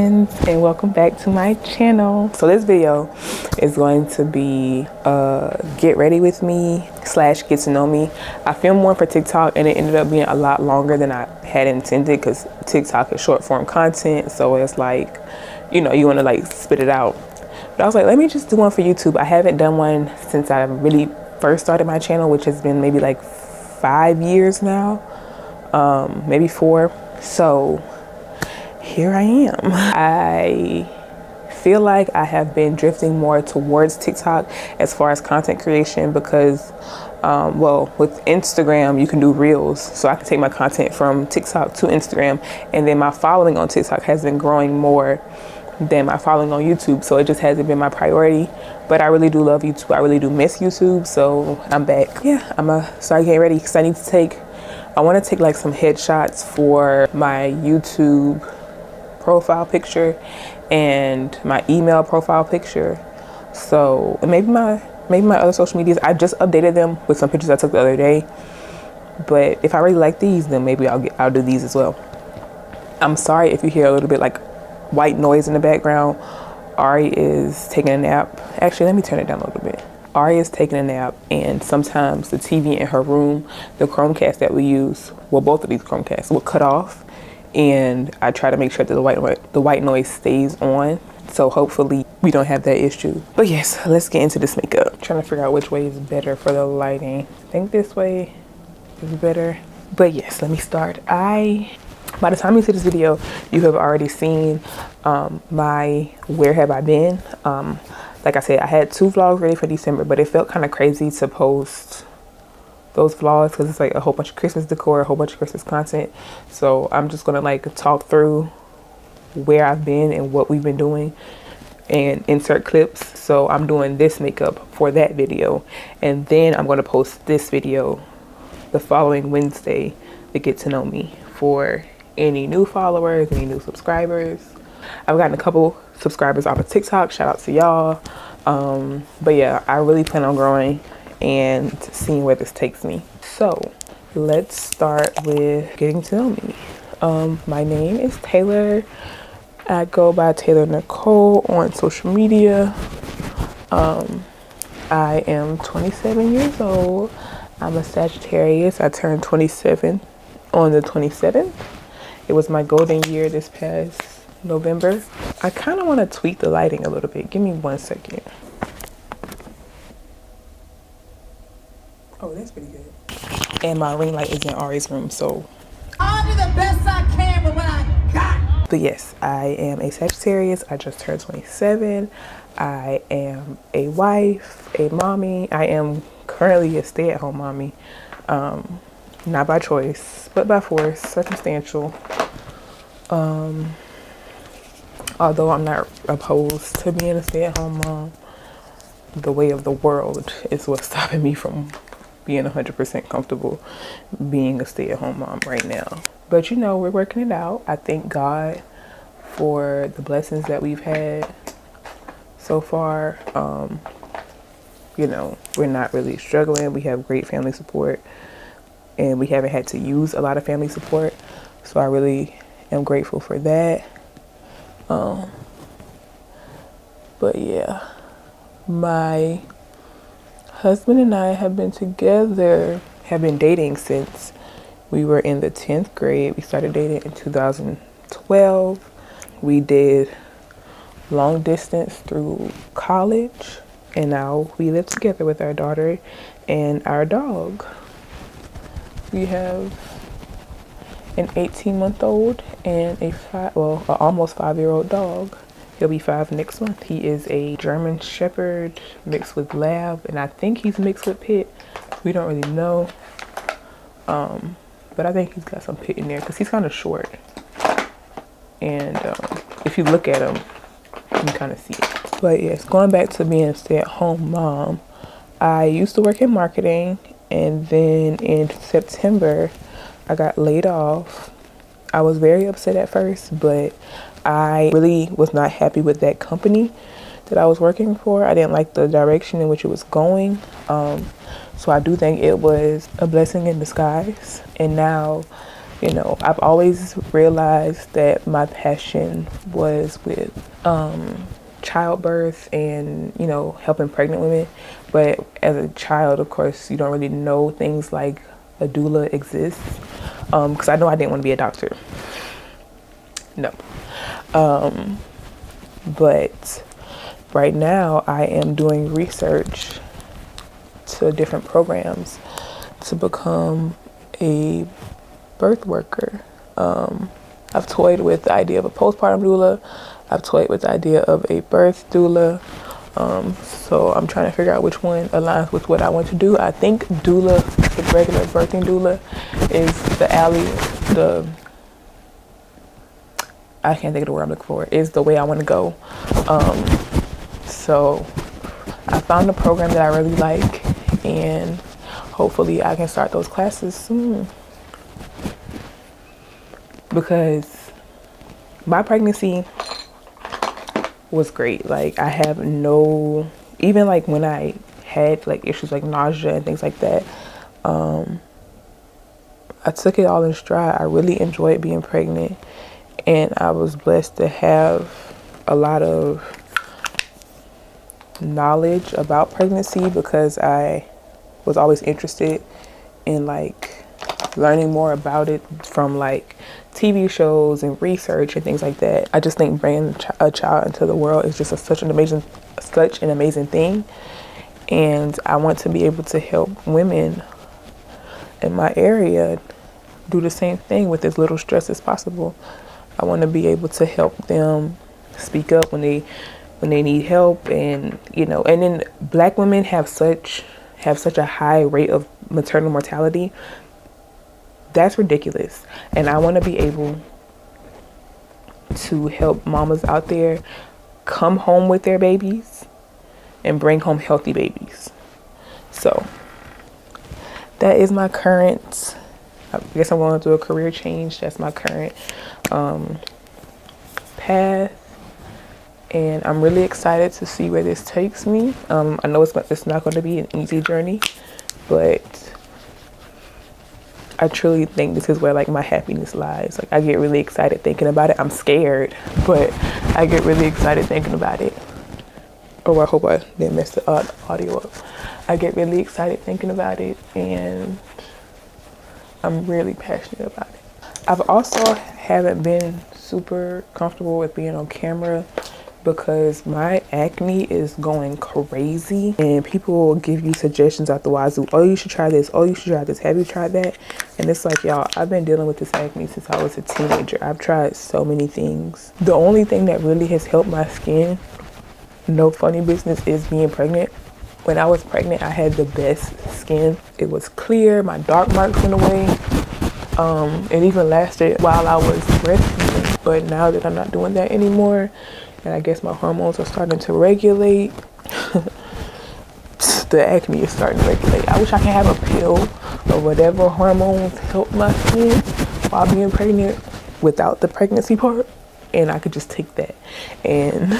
friends, and welcome back to my channel. So this video is going to be get ready with me / get to know me. I filmed one for TikTok and it ended up being a lot longer than I had intended because TikTok is short form content, so it's like, you know, you want to like spit it out. But I was like, let me just do one for YouTube. I haven't done one since I really first started my channel, which has been maybe like 5 years now, maybe 4. So here I am. I feel like I have been drifting more towards TikTok as far as content creation because, well, with Instagram, you can do reels. So I can take my content from TikTok to Instagram, and then my following on TikTok has been growing more than my following on YouTube. So it just hasn't been my priority, but I really do love YouTube. I really do miss YouTube. So I'm back. Yeah, I'm gonna start getting ready because I want to take like some headshots for my YouTube profile picture and my email profile picture. So and maybe my other social medias. I just updated them with some pictures I took the other day. But if I really like these, then maybe I'll do these as well. I'm sorry if you hear a little bit like white noise in the background. Ari is taking a nap. Actually, let me turn it down a little bit. Ari is taking a nap, and sometimes the TV in her room, the Chromecast that we use, well, both of these Chromecasts will cut off, and I try to make sure that the white noise stays on. So hopefully we don't have that issue. But yes, let's get into this makeup. I'm trying to figure out which way is better for the lighting. I think this way is better. But yes, let me start. By the time you see this video, you have already seen my Where Have I Been? Like I said, I had 2 vlogs ready for December, but it felt kind of crazy to post those vlogs because it's like a whole bunch of Christmas decor, a whole bunch of Christmas content. So I'm just gonna like talk through where I've been and what we've been doing and insert clips. So I'm doing this makeup for that video, and then I'm gonna post this video the following Wednesday to get to know me for any new followers, any new subscribers. I've gotten a couple subscribers off of TikTok. Shout out to y'all. But yeah, I really plan on growing and seeing where this takes me. So let's start with getting to know me. My name is Taylor. I go by Taylor Nicole on social media. I am 27 years old. I'm a Sagittarius. I turned 27 on the 27th. It was my golden year this past November. I kind of want to tweak the lighting a little bit. Give me 1 second. Oh, that's pretty good. And my ring light is in Ari's room, so I'll do the best I can with what I got. But yes, I am a Sagittarius. I just turned 27. I am a wife, a mommy. I am currently a stay-at-home mommy. Not by choice, but by force, circumstantial. Although I'm not opposed to being a stay-at-home mom, the way of the world is what's stopping me from being 100% comfortable being a stay-at-home mom right now. But you know, we're working it out. I thank God for the blessings that we've had so far. You know, we're not really struggling. We have great family support, and we haven't had to use a lot of family support. So I really am grateful for that. But yeah, my husband and I have been dating since we were in the 10th grade. We started dating in 2012. We did long distance through college, and now we live together with our daughter and our dog. We have an 18-month-old and an almost 5-year-old dog. He'll be 5 next month. He is a German Shepherd mixed with Lab, and I think he's mixed with Pit. We don't really know, but I think he's got some Pit in there because he's kind of short, and if you look at him, you can kind of see it. But yes, going back to being a stay-at-home mom, I used to work in marketing, and then in September I got laid off. I was very upset at first, but I really was not happy with that company that I was working for. I didn't like the direction in which it was going. So I do think it was a blessing in disguise. And now You know, I've always realized that my passion was with childbirth and, you know, helping pregnant women. But as a child, of course, you don't really know things like a doula exists. Because I know I didn't want to be a doctor. No. But right now I am doing research to different programs to become a birth worker. I've toyed with the idea of a postpartum doula. I've toyed with the idea of a birth doula. So I'm trying to figure out which one aligns with what I want to do. I think doula, the regular birthing doula, is I can't think of the word I'm looking for, is the way I want to go. So I found a program that I really like, and hopefully I can start those classes soon. Because my pregnancy was great. Like, I have no, even like when I had like issues like nausea and things like that, I took it all in stride. I really enjoyed being pregnant, and I was blessed to have a lot of knowledge about pregnancy because I was always interested in like learning more about it from like TV shows and research and things like that. I just think bringing a child into the world is just such an amazing thing, and I want to be able to help women in my area do the same thing with as little stress as possible. I want to be able to help them speak up when they need help, and you know, and then Black women have such a high rate of maternal mortality. That's ridiculous. And I want to be able to help mamas out there come home with their babies and bring home healthy babies. So that is my current, I guess I'm going through a career change. That's my current path. And I'm really excited to see where this takes me. I know it's not going to be an easy journey, but I truly think this is where like my happiness lies. Like, I get really excited thinking about it. I'm scared, but I get really excited thinking about it. Oh, I hope I didn't mess the audio up. I get really excited thinking about it, and I'm really passionate about it. I've also haven't been super comfortable with being on camera because my acne is going crazy, and people will give you suggestions out the wazoo. Oh, you should try this. Oh, you should try this. Have you tried that? And it's like, y'all, I've been dealing with this acne since I was a teenager. I've tried so many things. The only thing that really has helped my skin, no funny business, is being pregnant. When I was pregnant, I had the best skin. It was clear. My dark marks went away. It even lasted while I was breastfeeding. But now that I'm not doing that anymore, and I guess my hormones are starting to regulate, the acne is starting to regulate. I wish I could have a pill or whatever hormones help my skin while being pregnant without the pregnancy part, and I could just take that and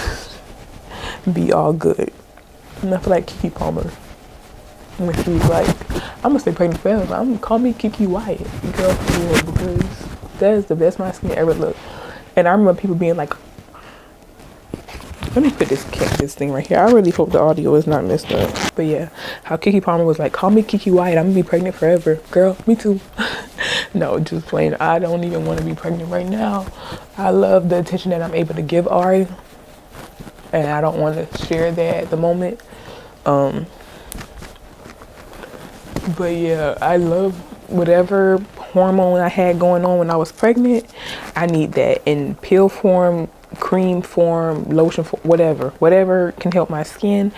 be all good. And I feel like Keke Palmer when she was like, I'm gonna stay pregnant forever. I'm gonna call me Keke Wyatt, girl, for real, because that is the best my skin ever looked. And I remember people being like, let me put this thing right here. I really hope the audio is not messed up. But yeah, how Keke Palmer was like, call me Keke Wyatt. I'm gonna be pregnant forever. Girl, me too. No, just plain. I don't even want to be pregnant right now. I love the attention that I'm able to give Ari, and I don't want to share that at the moment. But yeah, I love whatever hormone I had going on when I was pregnant. I need that in pill form, cream form, lotion form, whatever can help my skin.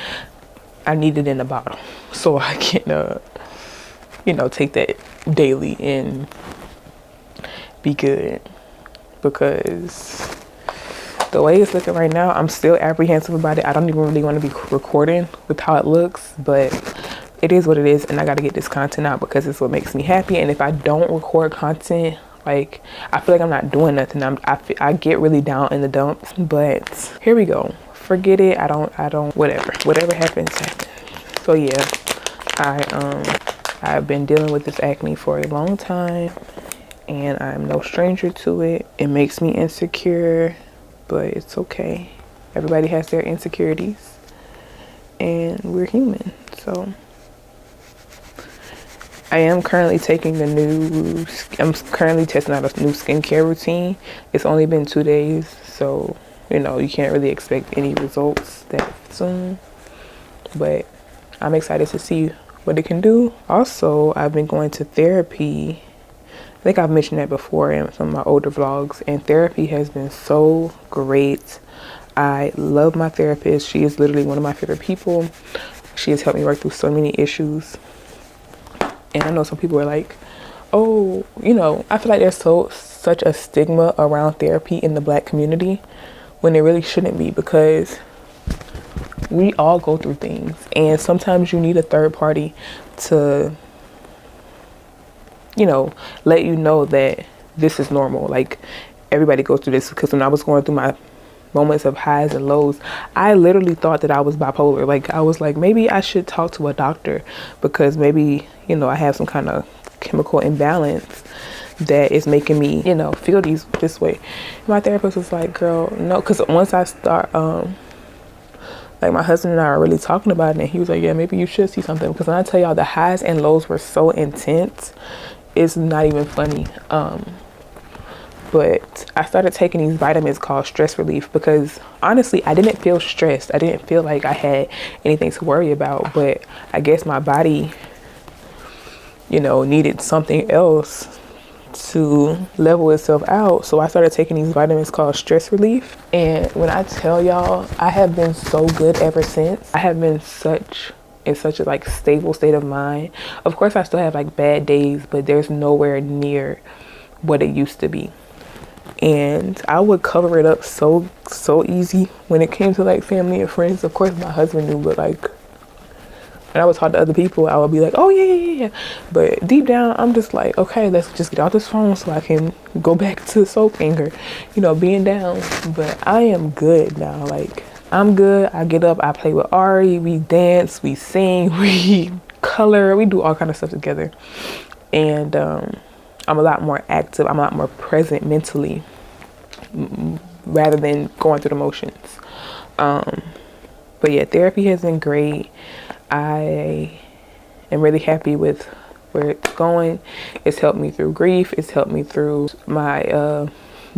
I need it in a bottle so I can take that daily and be good, because the way it's looking right now, I'm still apprehensive about it. I don't even really want to be recording with how it looks, but it is what it is, and I got to get this content out because it's what makes me happy. And if I don't record content, like, I feel like I'm not doing nothing. I get really down in the dumps. But here we go. Forget it. I don't. Whatever happens. So yeah, I've been dealing with this acne for a long time, and I'm no stranger to it. It makes me insecure, but it's okay. Everybody has their insecurities, and we're human. So I'm currently testing out a new skincare routine. It's only been 2 days, so you can't really expect any results that soon, but I'm excited to see what it can do. Also, I've been going to therapy. I think I've mentioned that before in some of my older vlogs, and therapy has been so great. I love my therapist. She is literally one of my favorite people. She has helped me work through so many issues. And I know some people are like, oh, I feel like there's such a stigma around therapy in the Black community when there really shouldn't be, because we all go through things, and sometimes you need a third party to let you know that this is normal. Like, everybody goes through this. Because when I was going through my moments of highs and lows, I literally thought that I was bipolar. Like, I was like, maybe I should talk to a doctor, because maybe I have some kind of chemical imbalance that is making me feel this way. My therapist was like, girl, no. Because once I start like, my husband and I are really talking about it, and he was like, yeah, maybe you should see something. Because when I tell y'all, the highs and lows were so intense, it's not even funny. But I started taking these vitamins called stress relief, because honestly, I didn't feel stressed. I didn't feel like I had anything to worry about, but I guess my body needed something else to level itself out. So I started taking these vitamins called stress relief, and when I tell y'all, I have been so good ever since. I have been in such a like stable state of mind. Of course, I still have like bad days, but there's nowhere near what it used to be. And I would cover it up so easy when it came to like family and friends. Of course, my husband knew, but like when I would talk to other people, I would be like, oh yeah. But deep down, I'm just like, okay, let's just get off this phone so I can go back to soaking or, being down. But I am good now. Like, I'm good. I get up, I play with Ari, we dance, we sing, we color, we do all kind of stuff together. And I'm a lot more active. I'm a lot more present mentally rather than going through the motions. But yeah, therapy has been great. I am really happy with where it's going. It's helped me through grief. It's helped me through my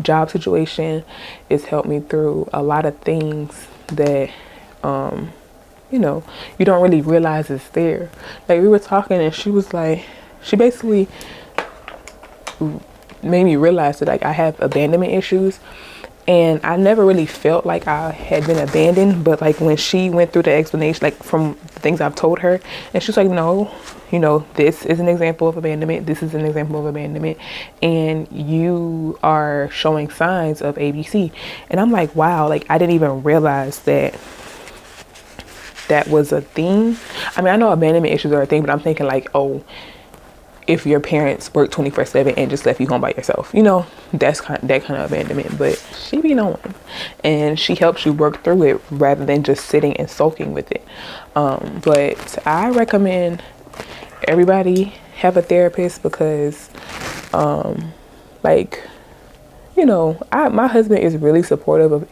job situation. It's helped me through a lot of things that you don't really realize it's there. Like, we were talking, and she was like, she basically made me realize that like I have abandonment issues, and I never really felt like I had been abandoned. But like, when she went through the explanation, like from the things I've told her, and she's like, no, this is an example of abandonment, this is an example of abandonment, and you are showing signs of ABC. And I'm like, wow, like I didn't even realize that was a thing. I mean, I know abandonment issues are a thing, but I'm thinking like, oh, if your parents work 24/7 and just left you home by yourself, that's that kind of abandonment. But she be knowing, and she helps you work through it rather than just sitting and sulking with it. But I recommend everybody have a therapist, because my husband is really supportive of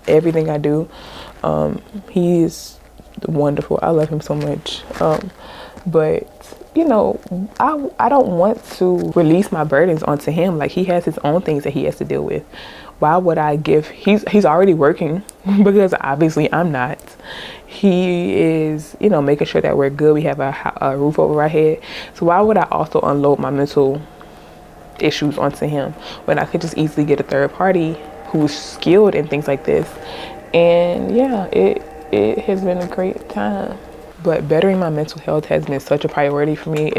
everything I do. He's wonderful. I love him so much. But I don't want to release my burdens onto him. Like, he has his own things that he has to deal with. Why would I give? He's already working, because obviously I'm not. He is, making sure that we're good. We have a roof over our head. So why would I also unload my mental issues onto him when I could just easily get a third party who's skilled in things like this? And yeah, it has been a great time. But bettering my mental health has been such a priority for me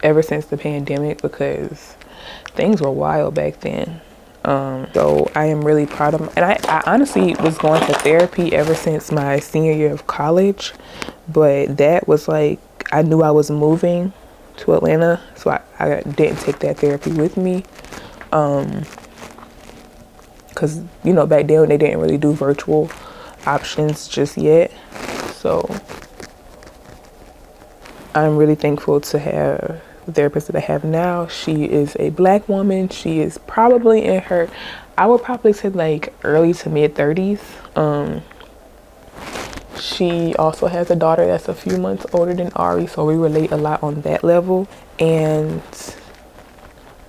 ever since the pandemic, because things were wild back then. So I am really proud of and I honestly was going to therapy ever since my senior year of college, but that was like, I knew I was moving to Atlanta, so I didn't take that therapy with me, because back then they didn't really do virtual options just yet. So I'm really thankful to have The therapist that I have now, she is a black woman. She is probably in her, I would probably say like early to mid 30s. She also has a daughter that's a few months older than Ari, so we relate a lot on that level. And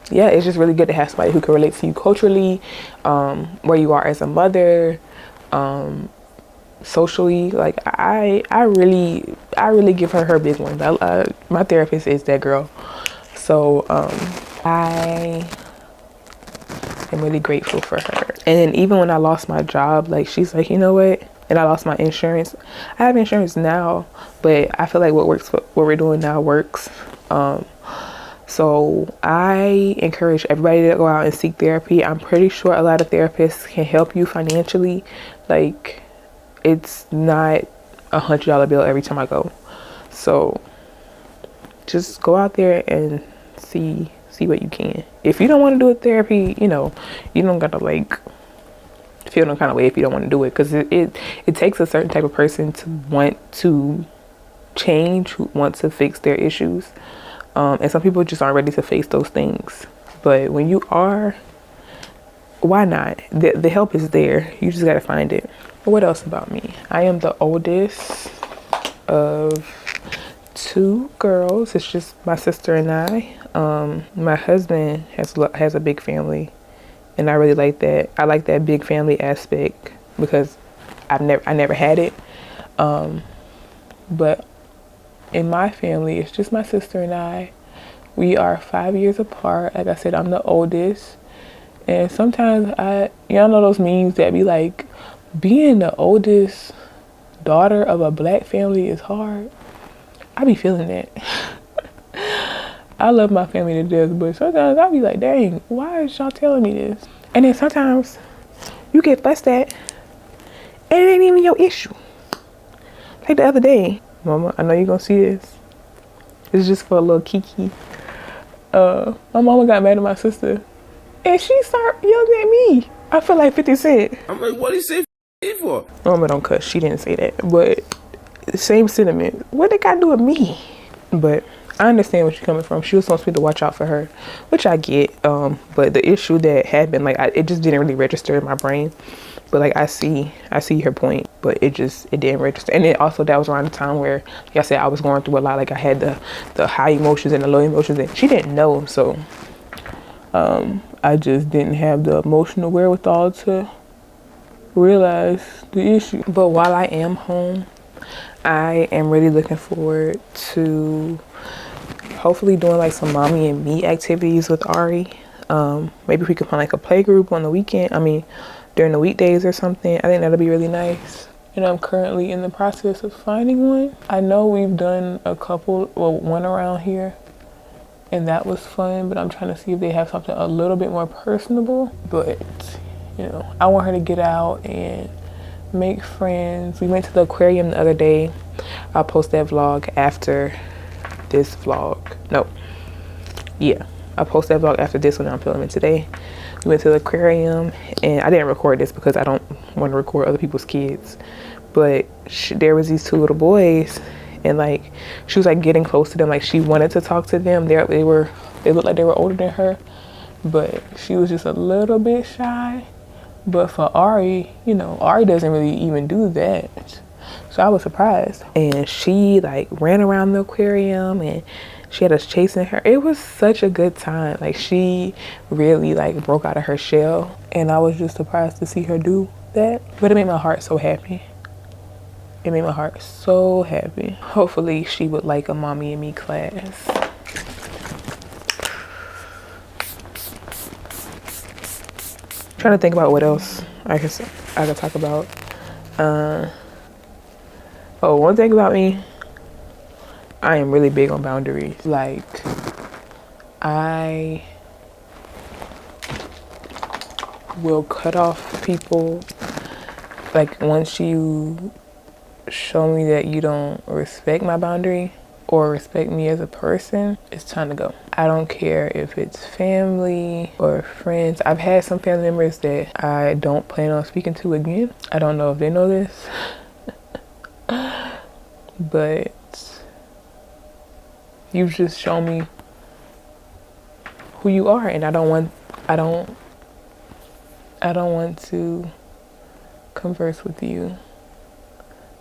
yeah, it's just really good to have somebody who can relate to you culturally, where you are as a mother, socially. Like I really give her big ones. My therapist is that girl. So I am really grateful for her. And then even when I lost my job, like she's like, you know what? And I lost my insurance. I have insurance now, but I feel like what we're doing now works. So I encourage everybody to go out and seek therapy. I'm pretty sure a lot of therapists can help you financially. Like it's not $100 bill every time I go. So just go out there and see what you can. If you don't want to do a therapy, you know, you don't gotta like feel no kind of way if you don't want to do it, because it takes a certain type of person to want to change, who want to fix their issues, and some people just aren't ready to face those things. But when you are, why not? The help is there. You just gotta find it. What else about me? I am the oldest of 2 girls. It's just my sister and I. My husband has a big family, and I really like that. I like that big family aspect because I never had it. But in my family, it's just my sister and I. We are 5 years apart. Like I said, I'm the oldest. And sometimes y'all know those memes that be like, being the oldest daughter of a black family is hard. I be feeling that. I love my family to death, but sometimes I be like, dang, why is y'all telling me this? And then sometimes you get fussed at and it ain't even your issue. Like the other day, Mama, I know you're gonna see this. It's just for a little kiki. My mama got mad at my sister and she started yelling at me. I feel like 50 Cent. I'm like, what did he say for? Mama don't cuss, she didn't say that. But the same sentiment. What they got to do with me? But I understand where she's coming from. She was supposed to be to watch out for her, which I get. But the issue that happened, like it just didn't really register in my brain. But like I see her point, but it didn't register. And then also that was around the time where, like I said, I was going through a lot. Like I had the high emotions and the low emotions, and she didn't know. So I just didn't have the emotional wherewithal to realize the issue. But while I am home, I am really looking forward to hopefully doing like some mommy and me activities with Ari. Maybe we could find like a play group on the weekend. I mean, during the weekdays or something. I think that'll be really nice. And I'm currently in the process of finding one. I know we've done one around here, and that was fun, but I'm trying to see if they have something a little bit more personable. But, you know, I want her to get out and make friends. We went to the aquarium the other day. I'll post that vlog after this vlog. I'll post that vlog after this one I'm filming today. We went to the aquarium, and I didn't record this because I don't want to record other people's kids. But there was these 2 little boys, and like she was like getting close to them. Like she wanted to talk to them. They looked like they were older than her, but she was just a little bit shy. But for Ari, you know, Ari doesn't really even do that. So I was surprised. And she like ran around the aquarium and she had us chasing her. It was such a good time. Like she really like broke out of her shell. And I was just surprised to see her do that. But it made my heart so happy. It made my heart so happy. Hopefully she would like a mommy and me class. Trying to think about what else I could talk about. One thing about me, I am really big on boundaries. Like I will cut off people. Like once you show me that you don't respect my boundary or respect me as a person, it's time to go. I don't care if it's family or friends. I've had some family members that I don't plan on speaking to again. I don't know if they know this, but you've just shown me who you are, and I don't want to converse with you,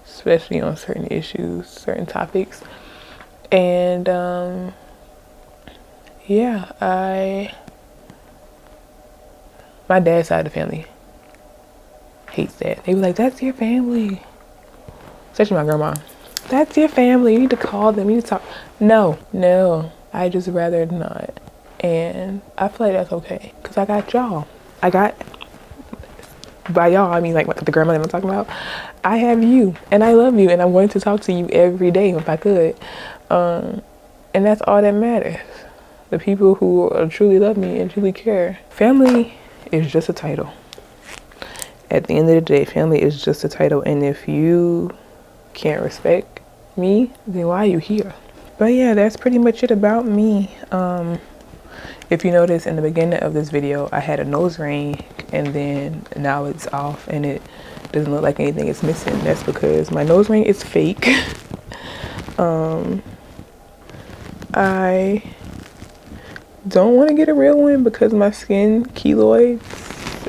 especially on certain issues, certain topics. And yeah, my dad's side of the family hates that. They were like, "That's your family," especially my grandma. "That's your family. You need to call them. You need to talk." No, I just rather not. And I feel like that's okay, because I got y'all. By y'all, I mean like the grandma that I'm talking about. I have you, and I love you, and I wanted to talk to you every day if I could. And that's all that matters. The people who truly love me and truly care. Family is just a title. At the end of the day, family is just a title. And if you can't respect me, then why are you here? But yeah, that's pretty much it about me. If you notice in the beginning of this video, I had a nose ring, and then now it's off and it doesn't look like anything is missing. That's because my nose ring is fake. I don't want to get a real one because my skin keloids.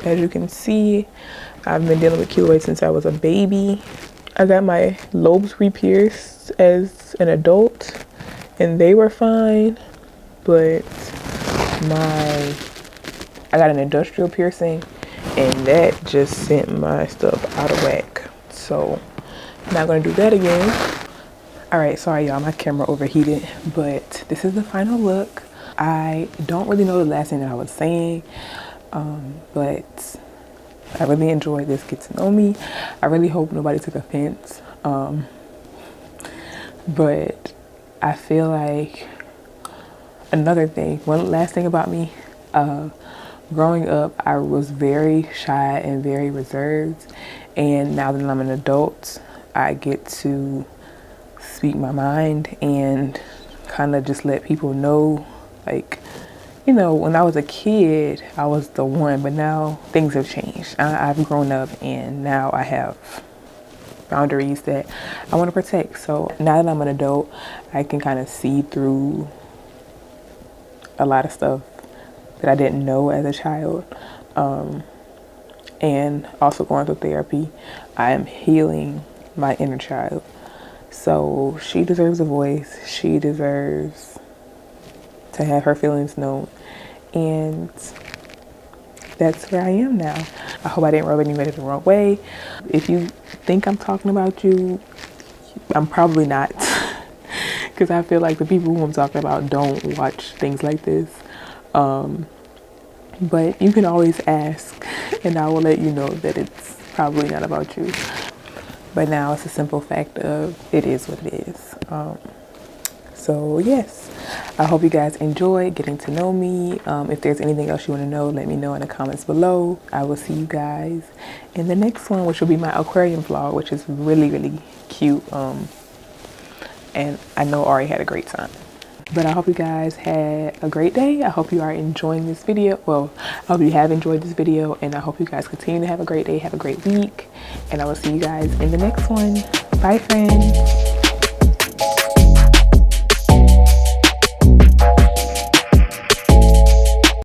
As you can see, I've been dealing with keloids since I was a baby. I got my lobes re-pierced as an adult, and they were fine, but I got an industrial piercing, and that just sent my stuff out of whack. So I'm not gonna do that again. All right, sorry y'all, my camera overheated, but this is the final look. I don't really know the last thing that I was saying, but I really enjoyed this get to know me. I really hope nobody took offense, but I feel like another thing, one last thing about me, growing up, I was very shy and very reserved, and now that I'm an adult, I get to speak my mind and kind of just let people know, like, you know, when I was a kid, I was the one, but now things have changed. I've grown up, and now I have boundaries that I want to protect. So now that I'm an adult, I can kind of see through a lot of stuff that I didn't know as a child. And also going through therapy, I am healing my inner child. So she deserves a voice. She deserves to have her feelings known. And that's where I am now. I hope I didn't rub anybody the wrong way. If you think I'm talking about you, I'm probably not. Because I feel like the people who I'm talking about don't watch things like this. But you can always ask, and I will let you know that it's probably not about you. But now it's a simple fact of it is what it is. So yes, I hope you guys enjoyed getting to know me. If there's anything else you want to know, let me know in the comments below. I will see you guys in the next one, which will be my aquarium vlog, which is really, really cute. And I know Ari had a great time. But I hope you guys had a great day. I hope you are enjoying this video. Well, I hope you have enjoyed this video, and I hope you guys continue to have a great day, have a great week, and I will see you guys in the next one. Bye, friends.